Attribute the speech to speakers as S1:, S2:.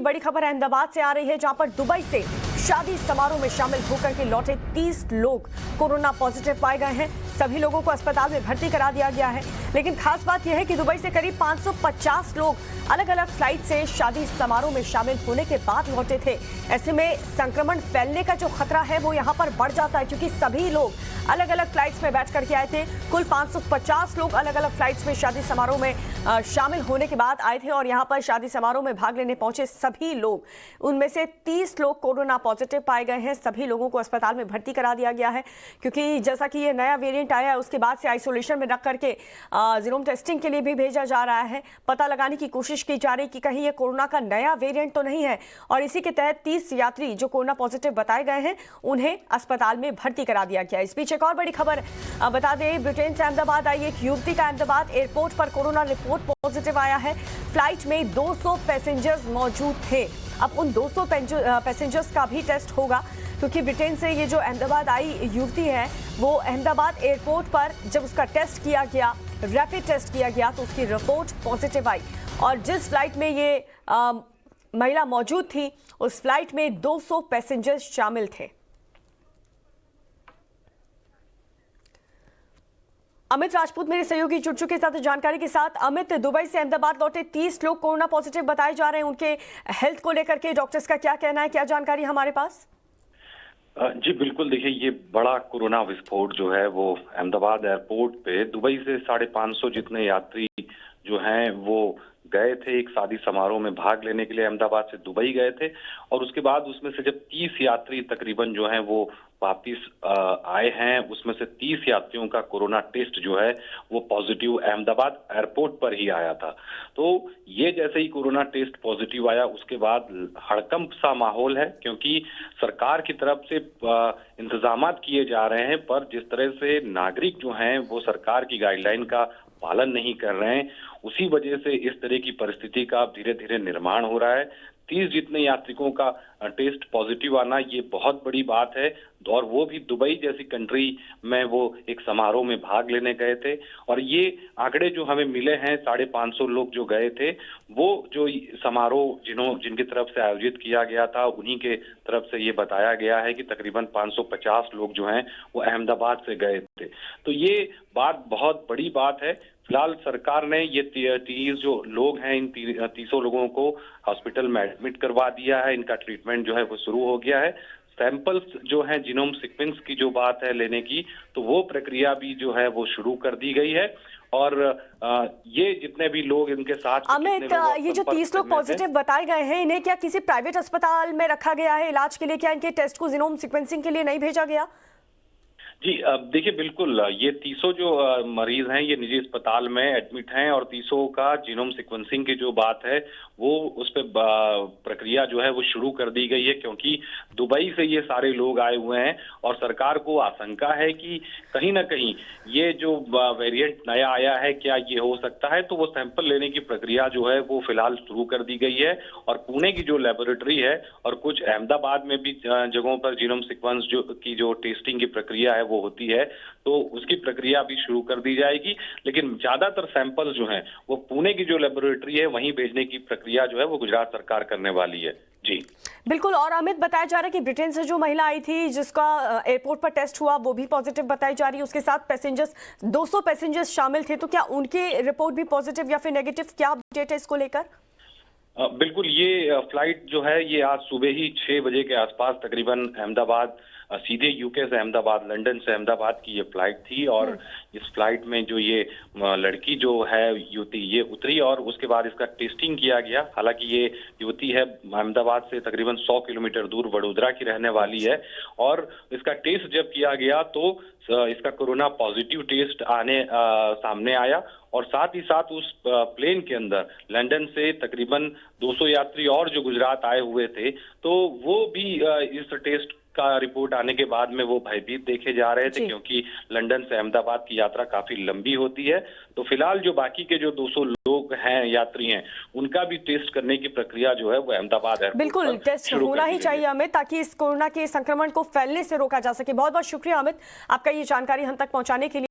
S1: बड़ी खबर अहमदाबाद से आ रही है, जहां पर दुबई से शादी समारोह में शामिल होकर के लौटे 30 लोग कोरोना पॉजिटिव पाए गए हैं। सभी लोगों को अस्पताल में भर्ती करा दिया गया है। लेकिन खास बात यह है कि दुबई से करीब 550 लोग अलग अलग फ्लाइट से शादी समारोह में शामिल होने के बाद लौटे थे। ऐसे में संक्रमण फैलने का जो खतरा है वो यहाँ पर बढ़ जाता है, क्योंकि सभी लोग अलग अलग फ्लाइट्स में बैठ करके आए थे। कुल 550 लोग अलग अलग फ्लाइट्स में शादी समारोह में शामिल होने के बाद आए थे और यहाँ पर शादी समारोह में भाग लेने पहुंचे सभी लोग, उनमें से 30 लोग कोरोना पॉजिटिव पाए गए हैं। सभी लोगों को अस्पताल में भर्ती करा दिया गया है, क्योंकि जैसा कि ये नया वेरिएंट आया है उसके बाद से आइसोलेशन में रख करके जीनोम टेस्टिंग के लिए भी भेजा जा रहा है। पता लगाने की कोशिश की जा रही कि कहीं ये कोरोना का नया वेरिएंट तो नहीं है, और इसी के तहत 30 यात्री जो कोरोना पॉजिटिव बताए गए हैं उन्हें अस्पताल में भर्ती करा दिया गया। इस बीच एक और बड़ी खबर बता दें, ब्रिटेन से अहमदाबाद आई एक युवती का अहमदाबाद एयरपोर्ट पर कोरोना रिपोर्ट पॉजिटिव आया है। फ्लाइट में 200 पैसेंजर्स मौजूद थे। अब उन 200 पैसेंजर्स का भी टेस्ट होगा, क्योंकि ब्रिटेन से ये जो अहमदाबाद आई युवती है वो अहमदाबाद एयरपोर्ट पर जब उसका टेस्ट किया गया, रैपिड टेस्ट किया गया, तो उसकी रिपोर्ट पॉजिटिव आई। और जिस फ्लाइट में ये महिला मौजूद थी उस फ्लाइट में 200 पैसेंजर्स शामिल थे। अमित राजपूत मेरे सहयोगी जुड़ चुके साथ जानकारी के साथ। अमित, दुबई से अहमदाबाद लौटे 30 लोग कोरोना पॉजिटिव बताए जा रहे हैं, उनके हेल्थ को लेकर के डॉक्टर्स का क्या कहना है, क्या जानकारी हमारे पास?
S2: जी बिल्कुल, देखिए ये बड़ा कोरोना विस्फोट जो है वो अहमदाबाद एयरपोर्ट पे दुबई से 550 जितने यात्री जो हैं वो गए थे एक शादी समारोह में भाग लेने के लिए। अहमदाबाद से दुबई गए थे और उसके बाद उसमें से जब 30 यात्री तकरीबन जो हैं वो वापिस आए हैं, उसमें से 30 यात्रियों का कोरोना टेस्ट जो है वो पॉजिटिव अहमदाबाद एयरपोर्ट पर ही आया था। तो ये जैसे ही कोरोना टेस्ट पॉजिटिव आया उसके बाद हड़कंप सा माहौल है, क्योंकि सरकार की तरफ से इंतजामात किए जा रहे हैं, पर जिस तरह से नागरिक जो हैं वो सरकार की गाइडलाइन का पालन नहीं कर रहे हैं, उसी वजह से इस तरह की परिस्थिति का धीरे धीरे निर्माण हो रहा है। 30 जितने यात्रिकों का टेस्ट पॉजिटिव आना ये बहुत बड़ी बात है, और वो भी दुबई जैसी कंट्री में वो एक समारोह में भाग लेने गए थे। और ये आंकड़े जो हमें मिले हैं, 550 लोग जो गए थे, वो जो समारोह जिनकी तरफ से आयोजित किया गया था उन्हीं के तरफ से ये बताया गया है कि तकरीबन 550 लोग जो हैं वो अहमदाबाद से गए थे। तो ये बात बहुत बड़ी बात है। फिलहाल सरकार ने ये 30 जो लोग हैं, इन 30 लोगों को हॉस्पिटल में एडमिट करवा दिया है। इनका ट्रीटमेंट जो है वो शुरू हो गया है। सैंपल्स जो है जीनोम सीक्वेंस की जो बात है लेने की, तो वो प्रक्रिया भी जो है वो शुरू कर दी गई है। और ये जितने भी लोग इनके साथ
S1: अमित, ये जो 30 लोग पॉजिटिव बताए गए हैं, इन्हें क्या किसी प्राइवेट अस्पताल में रखा गया है इलाज के लिए? क्या इनके टेस्ट को जीनोम सीक्वेंसिंग के लिए नहीं भेजा गया?
S2: जी देखिए बिल्कुल, ये 30 जो मरीज हैं ये निजी अस्पताल में एडमिट हैं, और 30 का जीनोम सीक्वेंसिंग की जो बात है वो उस पे प्रक्रिया जो है वो शुरू कर दी गई है, क्योंकि दुबई से ये सारे लोग आए हुए हैं और सरकार को आशंका है कि कहीं ना कहीं ये जो वेरिएंट नया आया है क्या ये हो सकता है। तो वो सैंपल लेने की प्रक्रिया जो है वो फिलहाल शुरू कर दी गई है, और पुणे की जो लेबोरेटरी है और कुछ अहमदाबाद में भी जगहों पर जीनोम सीक्वेंस जो टेस्टिंग की प्रक्रिया है वो होती है, तो उसकी प्रक्रिया भी शुरू कर दी जाएगी। लेकिन ज्यादातर सैंपल जो हैं वो पुणे की जो लेबोरेटरी है वहीं भेजने की प्रक्रिया जो है वो गुजरात सरकार करने वाली है। जी
S1: बिल्कुल। और अमित, बताया जा रहा है कि ब्रिटेन से जो महिला आई थी जिसका एयरपोर्ट पर टेस्ट हुआ वो भी पॉजिटिव बताई जा रही है, उसके साथ पैसेंजर्स 200 पैसेंजर्स शामिल थे, तो क्या उनकी रिपोर्ट भी पॉजिटिव या फिर नेगेटिव, क्या अपडेट है इसको लेकर?
S2: बिल्कुल, ये फ्लाइट जो है ये आज सुबह ही 6 बजे के आसपास तकरीबन अहमदाबाद सीधे यूके से अहमदाबाद, लंदन से अहमदाबाद की ये फ्लाइट थी। और इस फ्लाइट में जो ये लड़की जो है युवती ये उतरी और उसके बाद इसका टेस्टिंग किया गया। हालांकि ये युवती है अहमदाबाद से तकरीबन 100 किलोमीटर दूर वडोदरा की रहने वाली है, और इसका टेस्ट जब किया गया तो इसका कोरोना पॉजिटिव टेस्ट सामने आया। और साथ ही साथ उस प्लेन के अंदर लंदन से तकरीबन 200 यात्री और जो गुजरात आए हुए थे, तो वो भी इस टेस्ट का रिपोर्ट आने के बाद में वो भयभीत देखे जा रहे थे, क्योंकि लंदन से अहमदाबाद की यात्रा काफी लंबी होती है। तो फिलहाल जो बाकी के जो 200 लोग हैं, यात्री हैं, उनका भी टेस्ट करने की प्रक्रिया जो है वो अहमदाबाद एयरपोर्ट
S1: बिल्कुल टेस्ट होना ही चाहिए अमित, ताकि इस कोरोना के संक्रमण को फैलने से रोका जा सके। बहुत बहुत शुक्रिया अमित, आपका ये जानकारी हम तक पहुंचाने के लिए।